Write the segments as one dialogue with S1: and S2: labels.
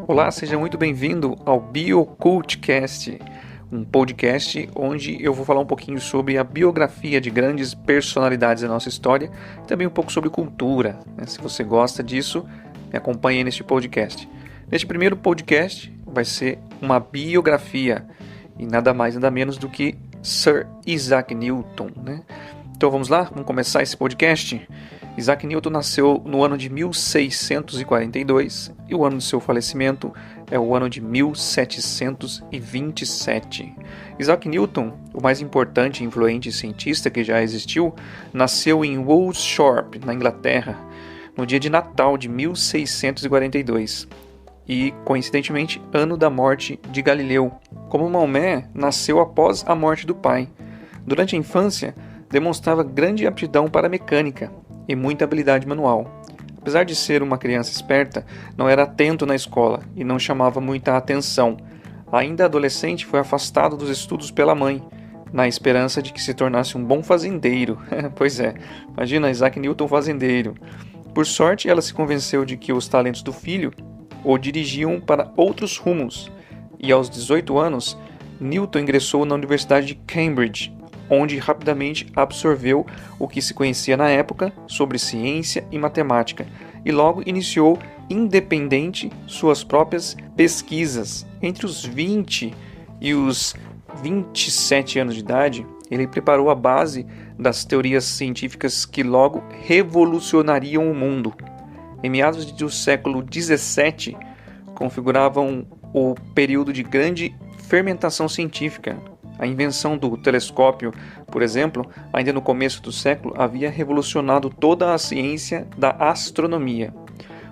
S1: Olá, seja muito bem-vindo ao BioCultcast, um podcast onde eu vou falar um pouquinho sobre a biografia de grandes personalidades da nossa história e também um pouco sobre cultura. Se você gosta disso, me acompanhe neste podcast. Neste primeiro podcast vai ser uma biografia e nada mais nada menos do que Sir Isaac Newton, Então vamos lá, vamos começar esse podcast. Isaac Newton nasceu no ano de 1642 e o ano de seu falecimento é o ano de 1727. Isaac Newton, o mais importante e influente cientista que já existiu, nasceu em Woolsthorpe, na Inglaterra, no dia de Natal de 1642 e, coincidentemente, ano da morte de Galileu. Como Maomé, nasceu após a morte do pai. Durante a infância, demonstrava grande aptidão para a mecânica e muita habilidade manual. Apesar de ser uma criança esperta, não era atento na escola e não chamava muita atenção. Ainda adolescente, foi afastado dos estudos pela mãe, na esperança de que se tornasse um bom fazendeiro. Pois é, imagina Isaac Newton fazendeiro. Por sorte, ela se convenceu de que os talentos do filho o dirigiam para outros rumos, e aos 18 anos, Newton ingressou na Universidade de Cambridge, onde rapidamente absorveu o que se conhecia na época sobre ciência e matemática, e logo iniciou independente suas próprias pesquisas. Entre os 20 e os 27 anos de idade, ele preparou a base das teorias científicas que logo revolucionariam o mundo. Em meados do século XVII, configuravam o período de grande fermentação científica. A invenção do telescópio, por exemplo, ainda no começo do século, havia revolucionado toda a ciência da astronomia.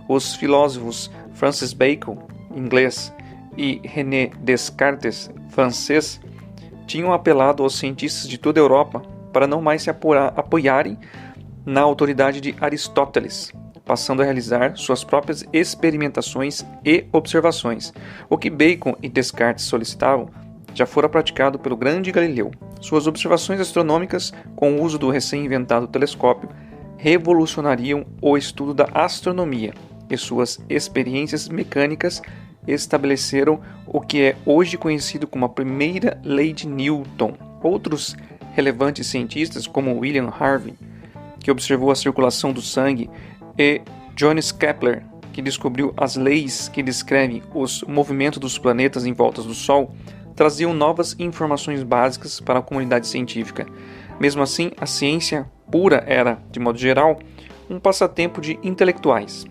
S1: Os filósofos Francis Bacon, inglês, e René Descartes, francês, tinham apelado aos cientistas de toda a Europa para não mais se apoiarem na autoridade de Aristóteles, passando a realizar suas próprias experimentações e observações. O que Bacon e Descartes solicitavam já fora praticado pelo grande Galileu. Suas observações astronômicas, com o uso do recém-inventado telescópio, revolucionariam o estudo da astronomia, e suas experiências mecânicas estabeleceram o que é hoje conhecido como a primeira lei de Newton. Outros relevantes cientistas, como William Harvey, que observou a circulação do sangue, e Johannes Kepler, que descobriu as leis que descrevem os movimentos dos planetas em volta do Sol, traziam novas informações básicas para a comunidade científica. Mesmo assim, a ciência pura era, de modo geral, um passatempo de intelectuais.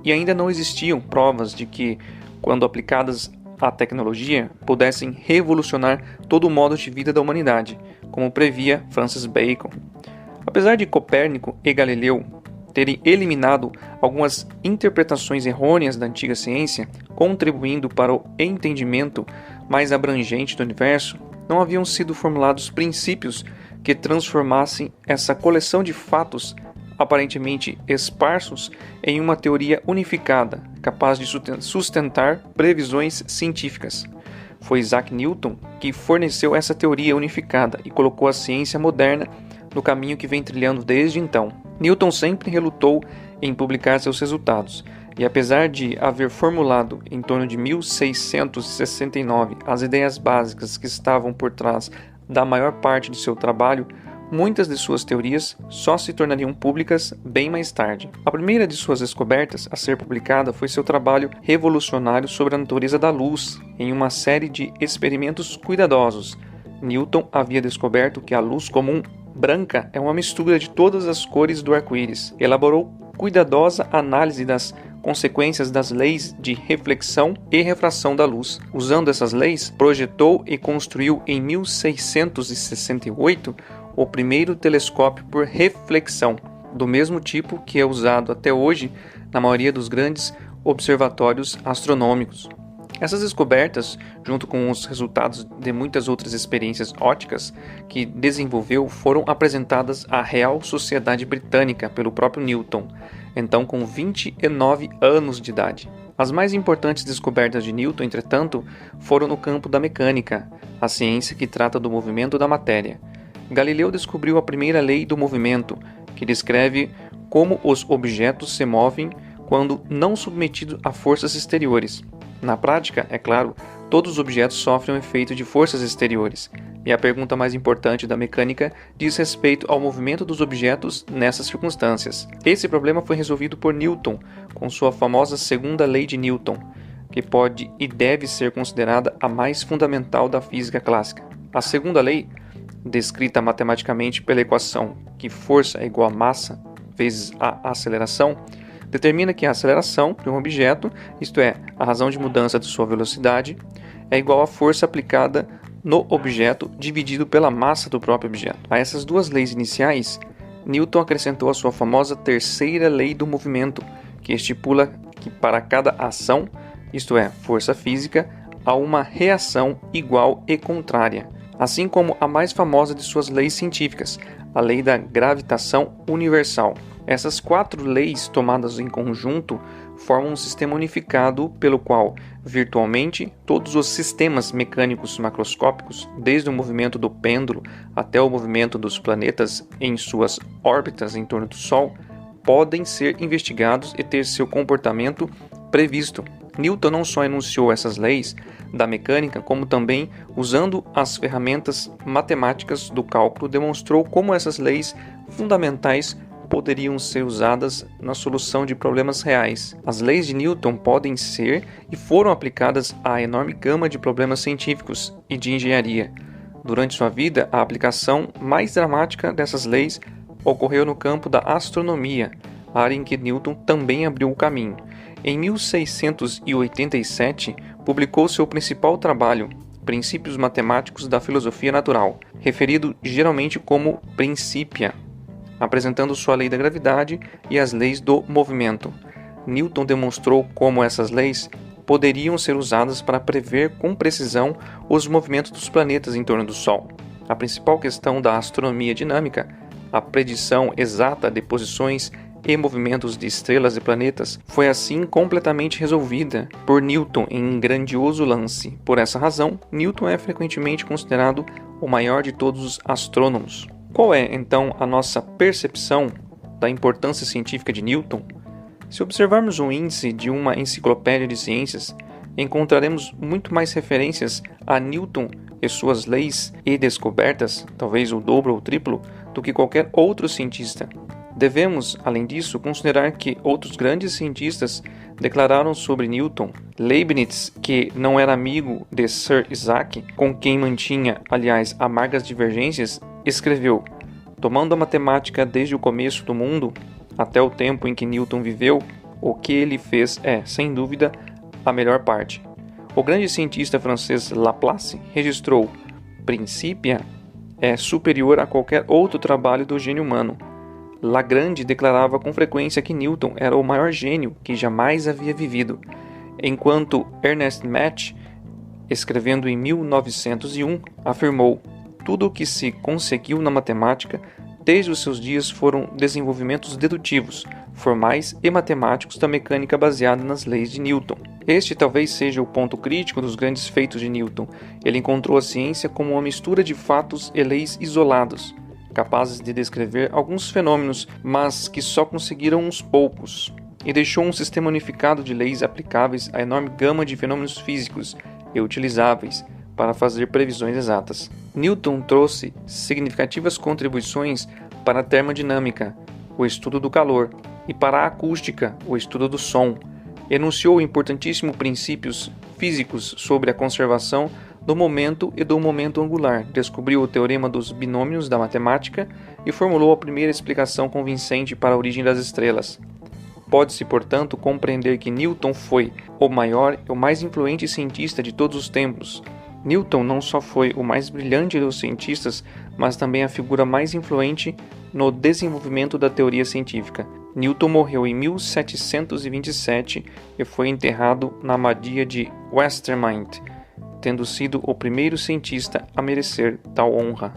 S1: E ainda não existiam provas de que, quando aplicadas à tecnologia, pudessem revolucionar todo o modo de vida da humanidade, como previa Francis Bacon. Apesar de Copérnico e Galileu terem eliminado algumas interpretações errôneas da antiga ciência, contribuindo para o entendimento mais abrangente do universo, não haviam sido formulados princípios que transformassem essa coleção de fatos aparentemente esparsos em uma teoria unificada, capaz de sustentar previsões científicas. Foi Isaac Newton que forneceu essa teoria unificada e colocou a ciência moderna no caminho que vem trilhando desde então. Newton sempre relutou em publicar seus resultados, e apesar de haver formulado em torno de 1669 as ideias básicas que estavam por trás da maior parte de seu trabalho, muitas de suas teorias só se tornariam públicas bem mais tarde. A primeira de suas descobertas a ser publicada foi seu trabalho revolucionário sobre a natureza da luz, em uma série de experimentos cuidadosos. Newton havia descoberto que a luz comum branca é uma mistura de todas as cores do arco-íris. Elaborou cuidadosa análise das consequências das leis de reflexão e refração da luz. Usando essas leis, projetou e construiu em 1668 o primeiro telescópio por reflexão, do mesmo tipo que é usado até hoje na maioria dos grandes observatórios astronômicos. Essas descobertas, junto com os resultados de muitas outras experiências ópticas que desenvolveu, foram apresentadas à Real Sociedade Britânica pelo próprio Newton, então com 29 anos de idade. As mais importantes descobertas de Newton, entretanto, foram no campo da mecânica, a ciência que trata do movimento da matéria. Galileu descobriu a primeira lei do movimento, que descreve como os objetos se movem quando não submetidos a forças exteriores. Na prática, é claro, todos os objetos sofrem o efeito de forças exteriores, e a pergunta mais importante da mecânica diz respeito ao movimento dos objetos nessas circunstâncias. Esse problema foi resolvido por Newton com sua famosa segunda lei de Newton, que pode e deve ser considerada a mais fundamental da física clássica. A segunda lei, descrita matematicamente pela equação que força é igual a massa vezes a aceleração, determina que a aceleração de um objeto, isto é, a razão de mudança de sua velocidade, é igual à força aplicada no objeto dividido pela massa do próprio objeto. A essas duas leis iniciais, Newton acrescentou a sua famosa terceira lei do movimento, que estipula que para cada ação, isto é, força física, há uma reação igual e contrária, assim como a mais famosa de suas leis científicas, a lei da gravitação universal. Essas quatro leis tomadas em conjunto formam um sistema unificado pelo qual, virtualmente, todos os sistemas mecânicos macroscópicos, desde o movimento do pêndulo até o movimento dos planetas em suas órbitas em torno do Sol, podem ser investigados e ter seu comportamento previsto. Newton não só enunciou essas leis da mecânica, como também, usando as ferramentas matemáticas do cálculo, demonstrou como essas leis fundamentais poderiam ser usadas na solução de problemas reais. As leis de Newton podem ser e foram aplicadas à enorme gama de problemas científicos e de engenharia. Durante sua vida, a aplicação mais dramática dessas leis ocorreu no campo da astronomia, área em que Newton também abriu o caminho. Em 1687, publicou seu principal trabalho, Princípios Matemáticos da Filosofia Natural, referido geralmente como Principia, apresentando sua lei da gravidade e as leis do movimento. Newton demonstrou como essas leis poderiam ser usadas para prever com precisão os movimentos dos planetas em torno do Sol. A principal questão da astronomia dinâmica, a predição exata de posições e movimentos de estrelas e planetas, foi assim completamente resolvida por Newton em um grandioso lance. Por essa razão, Newton é frequentemente considerado o maior de todos os astrônomos. Qual é, então, a nossa percepção da importância científica de Newton? Se observarmos um índice de uma enciclopédia de ciências, encontraremos muito mais referências a Newton e suas leis e descobertas, talvez o dobro ou o triplo, do que qualquer outro cientista. Devemos, além disso, considerar que outros grandes cientistas declararam sobre Newton. Leibniz, que não era amigo de Sir Isaac, com quem mantinha, aliás, amargas divergências, escreveu: tomando a matemática desde o começo do mundo até o tempo em que Newton viveu, o que ele fez é, sem dúvida, a melhor parte. O grande cientista francês Laplace registrou: Principia é superior a qualquer outro trabalho do gênio humano. Lagrange declarava com frequência que Newton era o maior gênio que jamais havia vivido, enquanto Ernest Mach, escrevendo em 1901, afirmou: tudo o que se conseguiu na matemática desde os seus dias foram desenvolvimentos dedutivos, formais e matemáticos da mecânica baseada nas leis de Newton. Este talvez seja o ponto crítico dos grandes feitos de Newton. Ele encontrou a ciência como uma mistura de fatos e leis isolados, capazes de descrever alguns fenômenos, mas que só conseguiram uns poucos, e deixou um sistema unificado de leis aplicáveis à enorme gama de fenômenos físicos e utilizáveis para fazer previsões exatas. Newton trouxe significativas contribuições para a termodinâmica, o estudo do calor, e para a acústica, o estudo do som. Enunciou importantíssimos princípios físicos sobre a conservação do momento e do momento angular, descobriu o teorema dos binômios da matemática e formulou a primeira explicação convincente para a origem das estrelas. Pode-se, portanto, compreender que Newton foi o maior e o mais influente cientista de todos os tempos. Newton não só foi o mais brilhante dos cientistas, mas também a figura mais influente no desenvolvimento da teoria científica. Newton morreu em 1727 e foi enterrado na abadia de Westermain, tendo sido o primeiro cientista a merecer tal honra.